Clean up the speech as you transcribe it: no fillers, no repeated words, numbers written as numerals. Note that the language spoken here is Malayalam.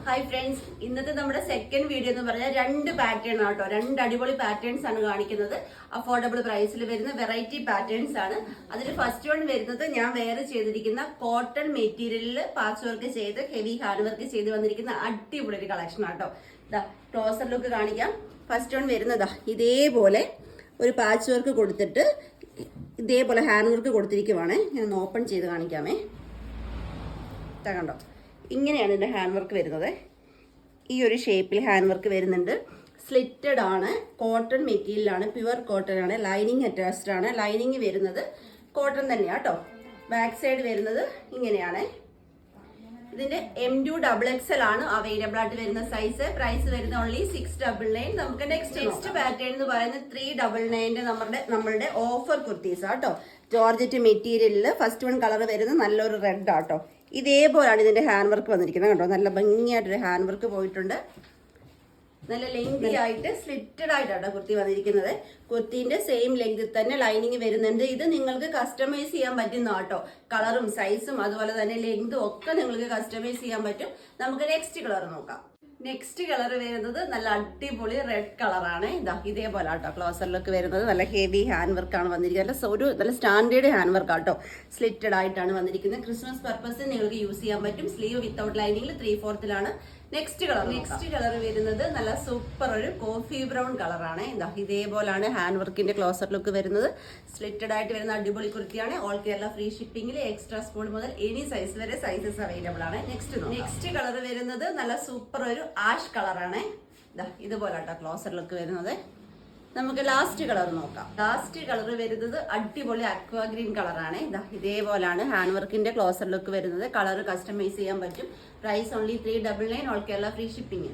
ഹായ് ഫ്രണ്ട്സ്, ഇന്നത്തെ നമ്മുടെ സെക്കൻഡ് വീഡിയോ എന്ന് പറഞ്ഞാൽ രണ്ട് പാറ്റേൺ ആട്ടോ. രണ്ട് അടിപൊളി പാറ്റേൺസ് ആണ് കാണിക്കുന്നത്. അഫോർഡബിൾ പ്രൈസിൽ വരുന്ന വെറൈറ്റി പാറ്റേൺസ് ആണ്. അതിൽ ഫസ്റ്റ് വൺ വരുന്നത് ഞാൻ വേറെ ചെയ്തിരിക്കുന്ന കോട്ടൺ മെറ്റീരിയലിൽ പാച്ച് വർക്ക് ചെയ്ത് ഹെവി ഹാൻഡ് വർക്ക് ചെയ്ത് വന്നിരിക്കുന്ന അടിപൊളി ഒരു കളക്ഷൻ ആട്ടോ. ഇതാ ക്ലോസർ ലുക്ക് കാണിക്കാം. ഫസ്റ്റ് വൺ വരുന്നതാ ഇതേപോലെ ഒരു പാച്ച് വർക്ക് കൊടുത്തിട്ട് ഇതേപോലെ ഹാൻഡ് വർക്ക് കൊടുത്തിരിക്കുവാണേ. ഞാൻ ഓപ്പൺ ചെയ്ത് കാണിക്കാമേ. കണ്ടോ, ഇങ്ങനെയാണ് ഇതിൻ്റെ ഹാൻഡ് വർക്ക് വരുന്നത്. ഈ ഒരു ഷേപ്പിൽ ഹാൻഡ് വർക്ക് വരുന്നുണ്ട്. സ്ലിറ്റഡ് ആണ്, കോട്ടൺ മെറ്റീരിയലാണ്, പ്യുവർ കോട്ടൺ ആണ്, ലൈനിങ് അറ്റാച്ച്ഡ് ആണ്. ലൈനിങ് വരുന്നത് കോട്ടൺ തന്നെയാണ് കേട്ടോ. ബാക്ക് സൈഡ് വരുന്നത് ഇങ്ങനെയാണ്. ഇതിന്റെ M2XXL ആണ് അവൈലബിൾ ആയിട്ട് വരുന്ന സൈസ്. പ്രൈസ് വരുന്ന ഓൺലി 699. നമുക്ക് നെക്സ്റ്റ് പാറ്റേൺ എന്ന് പറയുന്നത് 399 നമ്മളുടെ ഓഫർ കുർത്തീസ് ആട്ടോ. ജോർജറ്റ് മെറ്റീരിയലിൽ ഫസ്റ്റ് വൺ കളർ വരുന്നത് നല്ലൊരു റെഡ് ആട്ടോ. ഇതേപോലാണ് ഇതിന്റെ ഹാൻഡ് വർക്ക് വന്നിരിക്കുന്നത് കേട്ടോ. നല്ല ഭംഗിയായിട്ടൊരു ഹാൻഡ് വർക്ക് പോയിട്ടുണ്ട്. നല്ല ലെങ്തി ആയിട്ട് സ്ലിറ്റഡ് ആയിട്ടാണ് കുർത്തി വന്നിരിക്കുന്നത്. കുർത്തിന്റെ സെയിം ലെങ്തിൽ തന്നെ ലൈനിങ് വരുന്നുണ്ട്. ഇത് നിങ്ങൾക്ക് കസ്റ്റമൈസ് ചെയ്യാൻ പറ്റുന്ന കേട്ടോ. കളറും സൈസും അതുപോലെ തന്നെ ലെങ്തും ഒക്കെ നിങ്ങൾക്ക് കസ്റ്റമൈസ് ചെയ്യാൻ പറ്റും. നമുക്ക് നെക്സ്റ്റ് കളർ നോക്കാം. നെക്സ്റ്റ് കളർ വരുന്നത് നല്ല അടിപൊളി റെഡ് കളറാണ്. ഇതേപോലെ ആട്ടോ ക്ലോസറിലൊക്കെ വരുന്നത്. നല്ല ഹെവി ഹാൻഡ് വർക്ക് ആണ് വന്നിരിക്കുന്നത്. നല്ല സ്റ്റാൻഡേർഡ് ഹാൻഡ് വർക്ക് ആട്ടോ. സ്ലിറ്റഡ് ആയിട്ടാണ് വന്നിരിക്കുന്നത്. ക്രിസ്മസ് പർപ്പസ് നിങ്ങൾക്ക് യൂസ് ചെയ്യാൻ പറ്റും. സ്ലീവ് വിത്തൗട്ട് ലൈനിങ്ങിൽ 3/4 നെക്സ്റ്റ് കളർ വരുന്നത് നല്ല സൂപ്പർ ഒരു കോഫി ബ്രൗൺ കളറാണ്. ഇതേപോലാണ് ഹാൻഡ് വർക്കിന്റെ ക്ലോസർ ലുക്ക് വരുന്നത്. സ്ലിറ്റഡ് ആയിട്ട് വരുന്ന അടിപൊളി കുർത്തിയാണ്. ഓൾ കേരള ഫ്രീ ഷിപ്പിംഗിൽ എക്സ്ട്രാ സ്മോൾ മുതൽ എനി സൈസ് വരെ സൈസസ് അവൈലബിൾ ആണ്. നെക്സ്റ്റ് കളർ വരുന്നത് നല്ല സൂപ്പർ ഒരു ആഷ് കളറാണ്. ഇതുപോലാട്ടോ ക്ലോസർ ലുക്ക് വരുന്നത്. നമുക്ക് ലാസ്റ്റ് കളർ നോക്കാം. ലാസ്റ്റ് കളർ വരുന്നത് അടിപൊളി അക്വാ ഗ്രീൻ കളറാണ്. ഇതേപോലാണ് ഹാൻഡ് വർക്കിന്റെ ക്ലോസർ ലുക്ക് വരുന്നത്. കളർ കസ്റ്റമൈസ് ചെയ്യാൻ പറ്റും. Price only 399. All Kerala free shipping.